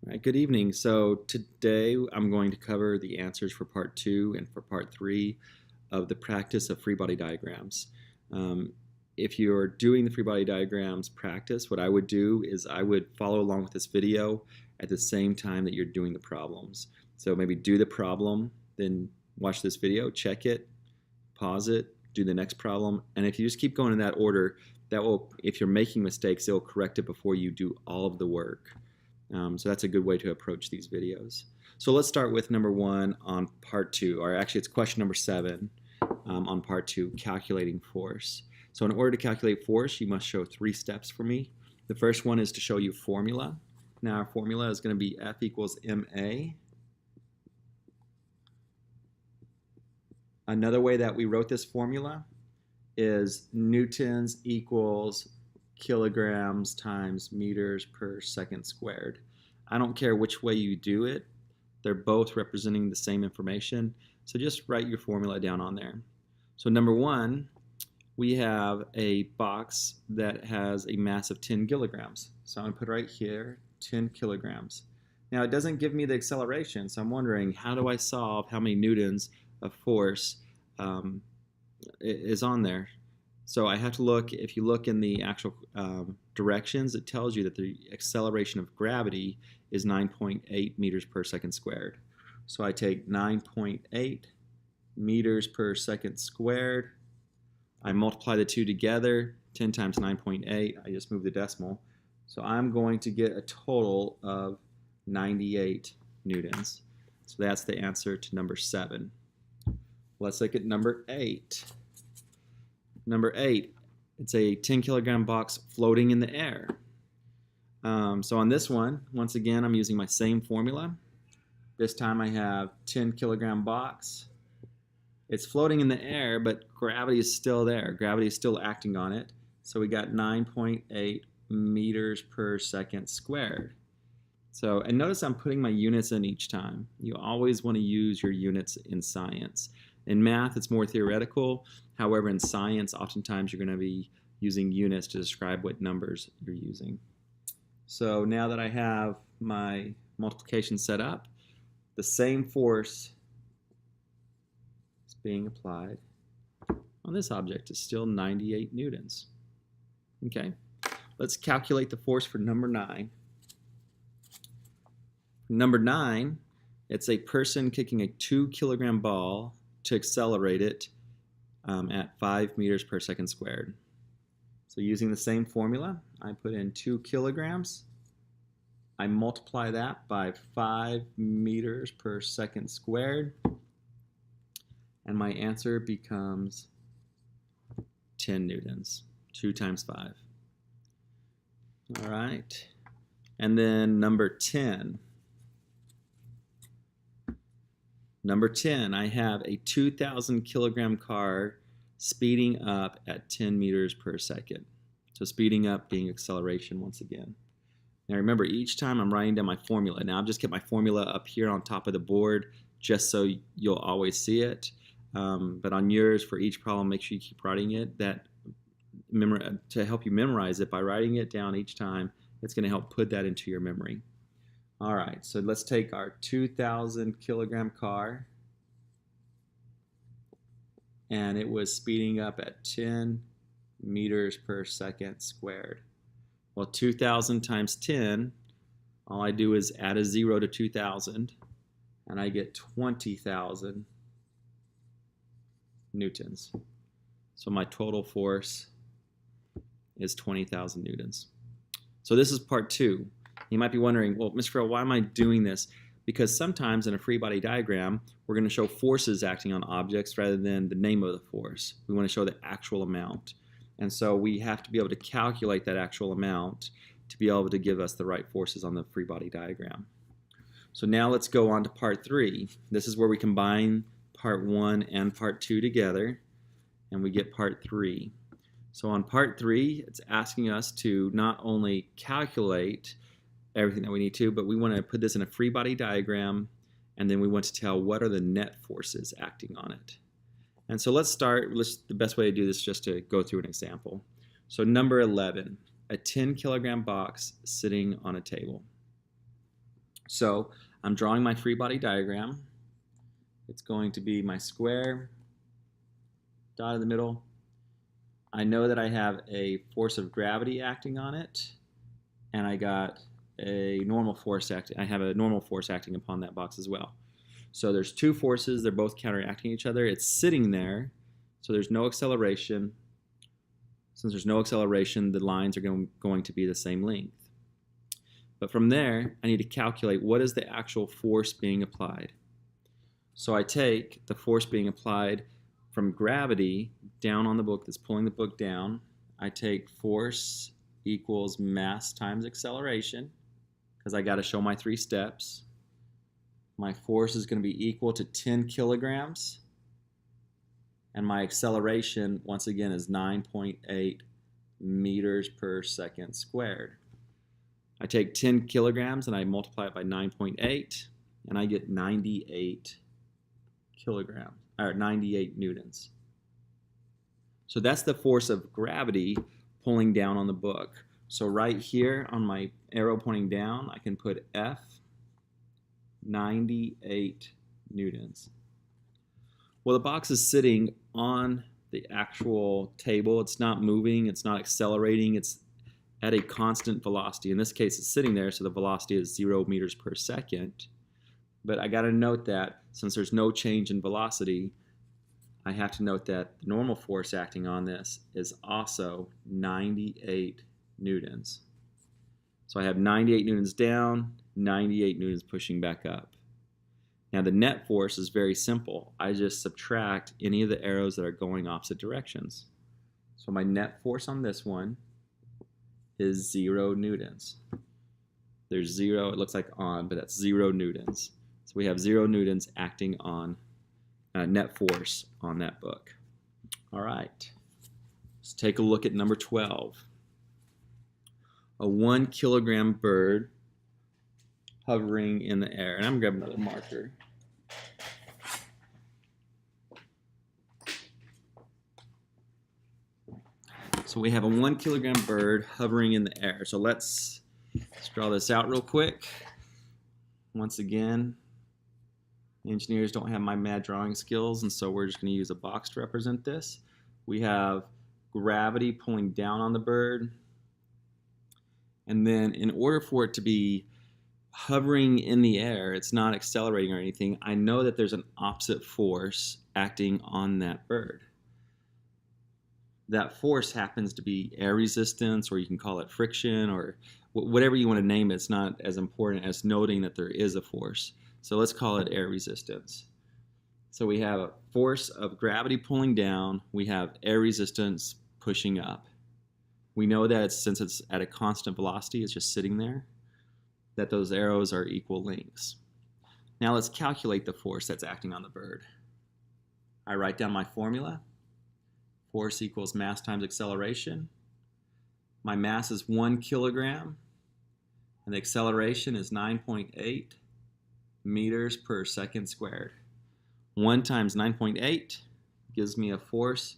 Right, good evening. So today I'm going to cover the answers for part 2 and for part 3 of the practice of free body diagrams. Um, if you're doing the free body diagrams practice, what I would do is I would follow along with this video at the same time that you're doing the problems. So maybe do the problem, then watch this video, check it, pause it, do the next problem, and if you just keep going in that order, that will, if you're making mistakes, it'll correct it before you do all of the work. So that's a good way to approach these videos. So let's start with number 1 on part 2, or actually it's question number 7 on part 2, calculating force. So in order to calculate force, you must show 3 steps for me. The first one is to show you formula. Now our formula is going to be F equals ma. Another way that we wrote this formula is newtons equals kilograms times meters per second squared. I don't care which way you do it. They're both representing the same information. So just write your formula down on there. So number 1, we have a box that has a mass of 10 kilograms. So I'm going to put right here 10 kilograms. Now it doesn't give me the acceleration, so I'm wondering, how do I solve how many newtons of force is on there? So I have to look, if you look in the actual directions, it tells you that the acceleration of gravity is 9.8 meters per second squared. So I take 9.8 meters per second squared. I multiply the two together, 10 times 9.8. I just move the decimal. So I'm going to get a total of 98 newtons. So that's the answer to number 7. Let's look at number 8. Number 8, it's a 10 kilogram box floating in the air. So on this one, once again, I'm using my same formula. This time I have 10 kilogram box. It's floating in the air, but gravity is still there. Gravity is still acting on it. So we got 9.8 meters per second squared. So, and notice I'm putting my units in each time. You always want to use your units in science. In math, it's more theoretical. However, in science, oftentimes you're going to be using units to describe what numbers you're using. So now that I have my multiplication set up, the same force is being applied on this object is still 98 newtons. Okay, let's calculate the force for number 9. Number 9, it's a person kicking a 2 kilogram ball to accelerate it at 5 meters per second squared. So using the same formula, I put in 2 kilograms. I multiply that by 5 meters per second squared. And my answer becomes 10 newtons. 2 times 5. All right. And then number 10. Number 10, I have a 2,000 kilogram car speeding up at 10 meters per second. So speeding up being acceleration once again. Now remember, each time I'm writing down my formula. Now I've just kept my formula up here on top of the board just so you'll always see it. But on yours, for each problem, make sure you keep writing it. To help you memorize it, by writing it down each time, it's going to help put that into your memory. All right, so let's take our 2,000 kilogram car, and it was speeding up at 10 meters per second squared. Well, 2,000 times 10, all I do is add a 0 to 2,000, and I get 20,000 newtons. So my total force is 20,000 newtons. So this is part 2. You might be wondering, well, Mr. Farrell, why am I doing this? Because sometimes in a free body diagram, we're going to show forces acting on objects rather than the name of the force. We want to show the actual amount. And so we have to be able to calculate that actual amount to be able to give us the right forces on the free body diagram. So now let's go on to part 3. This is where we combine part 1 and part 2 together, and we get part 3. So on part 3, it's asking us to not only calculate everything that we need to, but we want to put this in a free body diagram, and then we want to tell what are the net forces acting on it. And so let's start. The best way to do this is just to go through an example. So number 11, a 10 kilogram box sitting on a table. So I'm drawing my free body diagram. It's going to be my square, dot in the middle. I know that I have a force of gravity acting on it, and I got a normal force acting. I have a normal force acting upon that box as well. So there's two forces. They're both counteracting each other. It's sitting there, so there's no acceleration. Since there's no acceleration, the lines are going to be the same length. But from there, I need to calculate what is the actual force being applied. So I take the force being applied from gravity down on the book that's pulling the book down. I take force equals mass times acceleration, because I got to show my 3 steps. My force is going to be equal to 10 kilograms. And my acceleration, once again, is 9.8 meters per second squared. I take 10 kilograms and I multiply it by 9.8, and I get 98 kilograms, or 98 newtons. So that's the force of gravity pulling down on the book. So right here on my arrow pointing down, I can put F, 98 newtons. Well, the box is sitting on the actual table. It's not moving, it's not accelerating, it's at a constant velocity. In this case, it's sitting there, so the velocity is 0 meters per second. But I got to note that since there's no change in velocity, I have to note that the normal force acting on this is also 98 newtons. So I have 98 newtons down, 98 newtons pushing back up. Now the net force is very simple. I just subtract any of the arrows that are going opposite directions. So my net force on this one is 0 newtons. There's 0, it looks like on, but that's 0 newtons. So we have 0 newtons acting on net force on that book. All right, let's take a look at number 12. A 1 kilogram bird hovering in the air. And I'm going to grab another marker. So we have a 1 kilogram bird hovering in the air. So let's draw this out real quick. Once again, engineers don't have my mad drawing skills, and so we're just going to use a box to represent this. We have gravity pulling down on the bird. And then in order for it to be hovering in the air, it's not accelerating or anything, I know that there's an opposite force acting on that bird. That force happens to be air resistance, or you can call it friction, or whatever you want to name it. It's not as important as noting that there is a force. So let's call it air resistance. So we have a force of gravity pulling down, we have air resistance pushing up. We know that since it's at a constant velocity, it's just sitting there, that those arrows are equal lengths. Now let's calculate the force that's acting on the bird. I write down my formula. Force equals mass times acceleration. My mass is 1 kilogram, and the acceleration is 9.8 meters per second squared. 1 times 9.8 gives me a force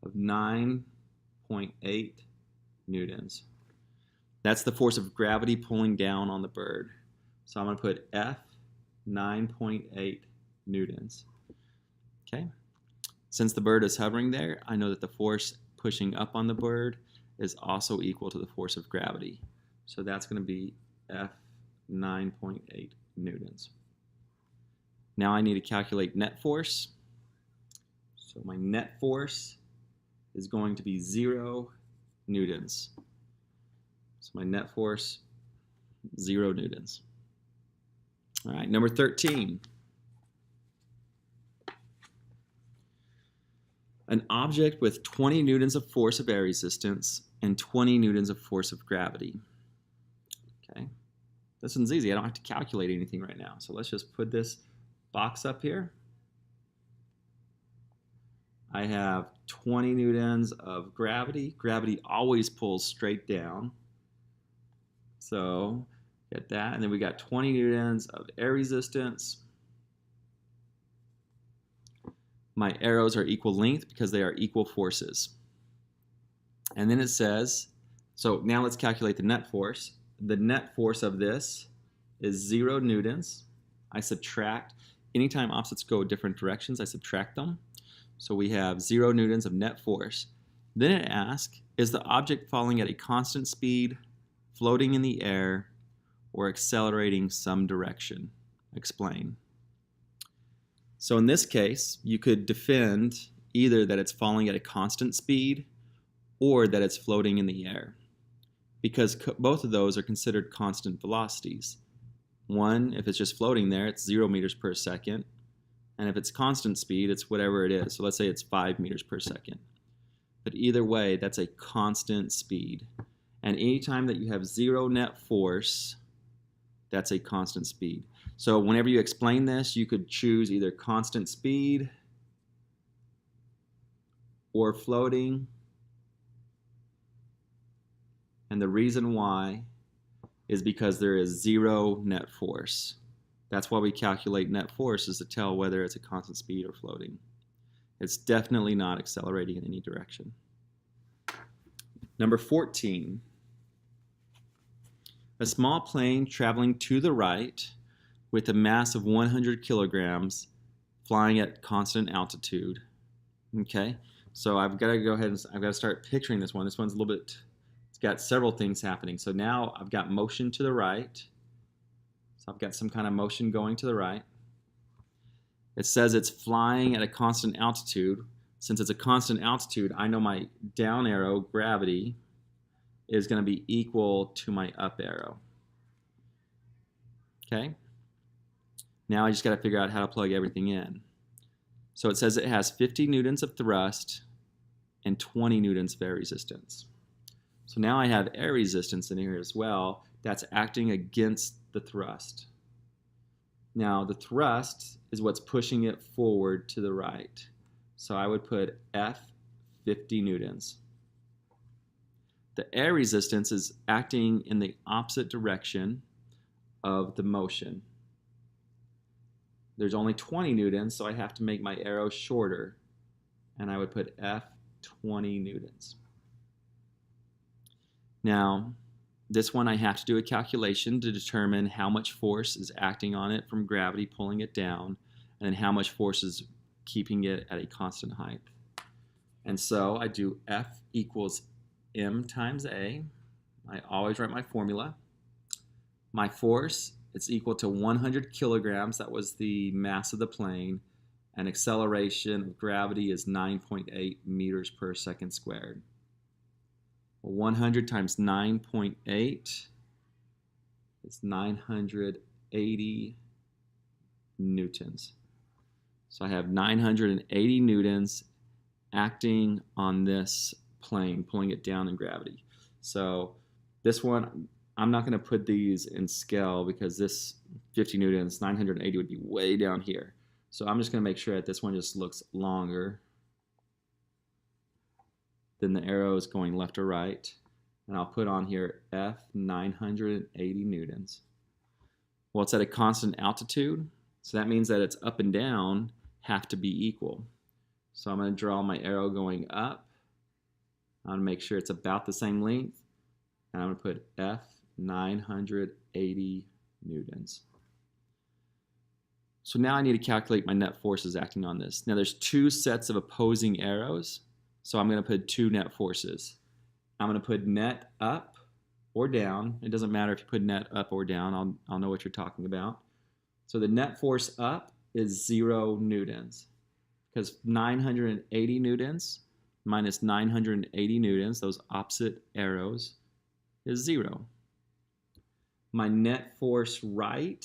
of 9.8 newtons. That's the force of gravity pulling down on the bird. So I'm going to put F, 9.8 newtons. Okay. Since the bird is hovering there, I know that the force pushing up on the bird is also equal to the force of gravity. So that's going to be F, 9.8 newtons. Now I need to calculate net force. So my net force is going to be 0 newtons. So my net force, 0 newtons. All right, number 13. An object with 20 newtons of force of air resistance and 20 newtons of force of gravity. Okay, this one's easy. I don't have to calculate anything right now. So let's just put this box up here. I have 20 newtons of gravity. Gravity always pulls straight down. So get that. And then we got 20 newtons of air resistance. My arrows are equal length because they are equal forces. And then it says, so now let's calculate the net force. The net force of this is 0 newtons. I subtract, anytime opposites go different directions, I subtract them. So we have 0 newtons of net force. Then it asks, is the object falling at a constant speed, floating in the air, or accelerating some direction? Explain. So in this case, you could defend either that it's falling at a constant speed or that it's floating in the air, because both of those are considered constant velocities. One, if it's just floating there, it's 0 meters per second, and if it's constant speed, it's whatever it is. So let's say it's 5 meters per second. But either way, that's a constant speed. And anytime that you have 0 net force, that's a constant speed. So whenever you explain this, you could choose either constant speed or floating. And the reason why is because there is 0 net force. That's why we calculate net force, is to tell whether it's a constant speed or floating. It's definitely not accelerating in any direction. Number 14. A small plane traveling to the right with a mass of 100 kilograms flying at constant altitude. Okay, so I've got to go ahead and I've got to start picturing this one. This one's a little bit, it's got several things happening. So now I've got motion to the right. So I've got some kind of motion going to the right. It says it's flying at a constant altitude. Since it's a constant altitude, I know my down arrow, gravity, is going to be equal to my up arrow. Okay? Now I just got to figure out how to plug everything in. So it says it has 50 newtons of thrust and 20 newtons of air resistance. So now I have air resistance in here as well. That's acting against the thrust. Now the thrust is what's pushing it forward to the right. So I would put F 50 newtons. The air resistance is acting in the opposite direction of the motion. There's only 20 newtons, so I have to make my arrow shorter, and I would put F 20 newtons. Now, this one I have to do a calculation to determine how much force is acting on it from gravity pulling it down, and then how much force is keeping it at a constant height. And so I do F equals M times A. I always write my formula. My force, it's equal to 100 kilograms. That was the mass of the plane. And acceleration of gravity is 9.8 meters per second squared. 100 times 9.8 is 980 newtons. So I have 980 newtons acting on this plane, pulling it down in gravity. So this one, I'm not going to put these in scale because this 50 newtons, 980 would be way down here. So I'm just going to make sure that this one just looks longer than the arrow is going left or right. And I'll put on here F 980 newtons. Well, it's at a constant altitude, so that means that it's up and down have to be equal. So I'm going to draw my arrow going up. I'm going to make sure it's about the same length. And I'm going to put F 980 newtons. So now I need to calculate my net forces acting on this. Now there's two sets of opposing arrows. So I'm going to put two net forces. I'm going to put net up or down. It doesn't matter if you put net up or down. I'll know what you're talking about. So the net force up is 0 newtons. Because 980 newtons minus 980 newtons, those opposite arrows, is 0. My net force right,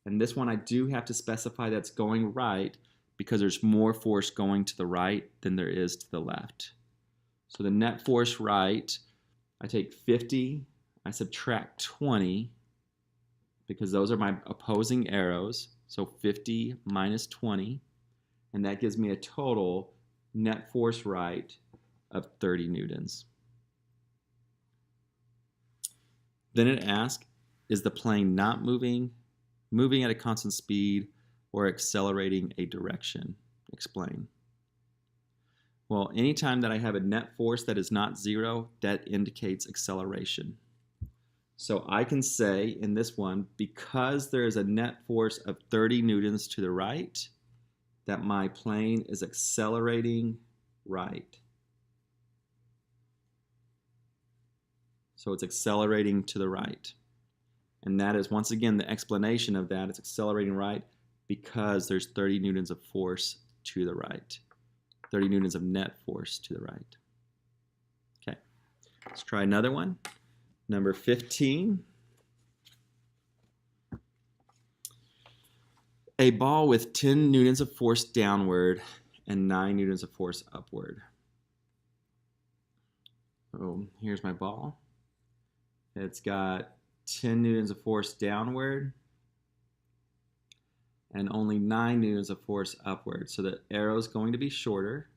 and this one I do have to specify that's going right because there's more force going to the right than there is to the left. So the net force right, I take 50, I subtract 20 because those are my opposing arrows. So 50 minus 20, and that gives me a total net force right of 30 newtons. Then it asks, is the plane not moving at a constant speed, or accelerating a direction? Explain. Well, anytime that I have a net force that is not 0, that indicates acceleration. So I can say in this one, because there is a net force of 30 newtons to the right, that my plane is accelerating right. So it's accelerating to the right. And that is, once again, the explanation of that. It's accelerating right because there's 30 newtons of force to the right. 30 newtons of net force to the right. Okay, let's try another one. Number 15. A ball with 10 newtons of force downward and 9 newtons of force upward. Oh, here's my ball. It's got 10 newtons of force downward and only 9 newtons of force upward. So the arrow is going to be shorter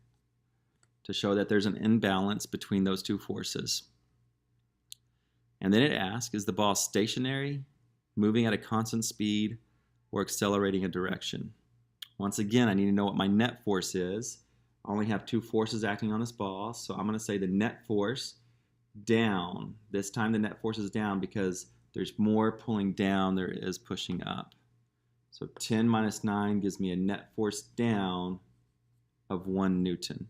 to show that there's an imbalance between those two forces. And then it asks, is the ball stationary, moving at a constant speed, or accelerating a direction? Once again, I need to know what my net force is. I only have two forces acting on this ball, so I'm going to say the net force down. This time the net force is down because there's more pulling down there is pushing up. So 10 minus 9 gives me a net force down of 1 Newton.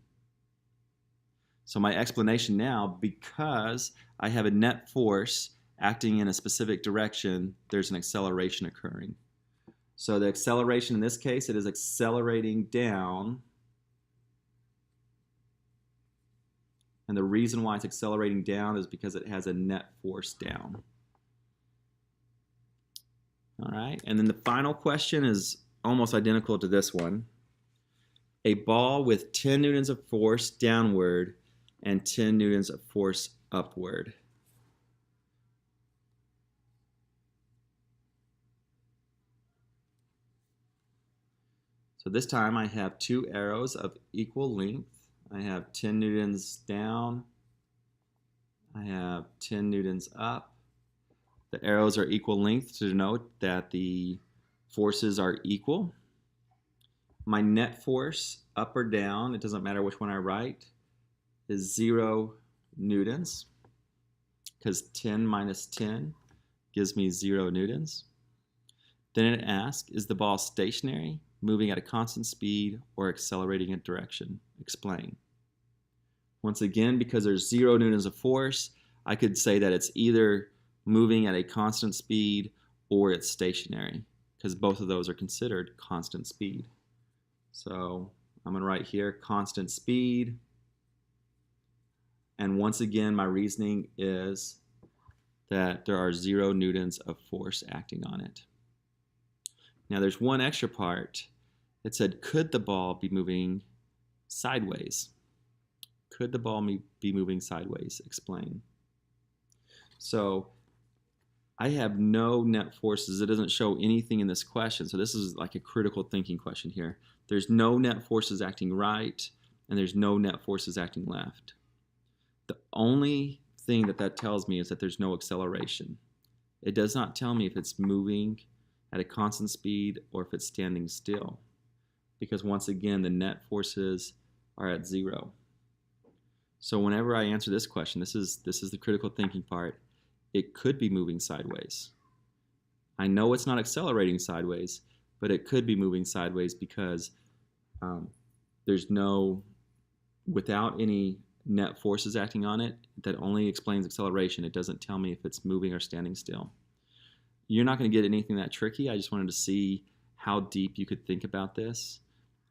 So my explanation now, because I have a net force acting in a specific direction, there's an acceleration occurring. So the acceleration in this case, it is accelerating down. And the reason why it's accelerating down is because it has a net force down. All right, and then the final question is almost identical to this one. A ball with 10 newtons of force downward and 10 newtons of force upward. So this time I have two arrows of equal length. I have 10 newtons down. I have 10 newtons up. The arrows are equal length to denote that the forces are equal. My net force, up or down, it doesn't matter which one I write, is 0 newtons, because 10 minus 10 gives me 0 newtons. Then it asks, is the ball stationary, moving at a constant speed, or accelerating in direction? Explain. Once again, because there's 0 newtons of force, I could say that it's either moving at a constant speed or it's stationary, because both of those are considered constant speed. So I'm going to write here constant speed. And once again, my reasoning is that there are 0 newtons of force acting on it. Now there's one extra part. It said, could the ball be moving sideways? Could the ball be moving sideways? Explain. So I have no net forces. It doesn't show anything in this question. So this is like a critical thinking question here. There's no net forces acting right, and there's no net forces acting left. The only thing that tells me is that there's no acceleration. It does not tell me if it's moving at a constant speed or if it's standing still, because once again the net forces are at 0. So whenever I answer this question, this is the critical thinking part. It could be moving sideways. I know it's not accelerating sideways, but it could be moving sideways because there's no, without any net forces acting on it, that only explains acceleration. It doesn't tell me if it's moving or standing still. You're not going to get anything that tricky. I just wanted to see how deep you could think about this.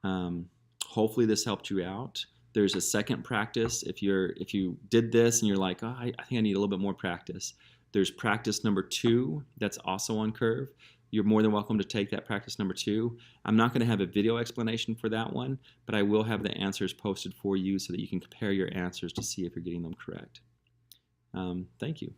Hopefully this helped you out. There's a second practice. If you did this and you're like, oh, I think I need a little bit more practice, there's practice number 2 that's also on Curve. You're more than welcome to take that practice number 2. I'm not going to have a video explanation for that one, but I will have the answers posted for you so that you can compare your answers to see if you're getting them correct. Thank you.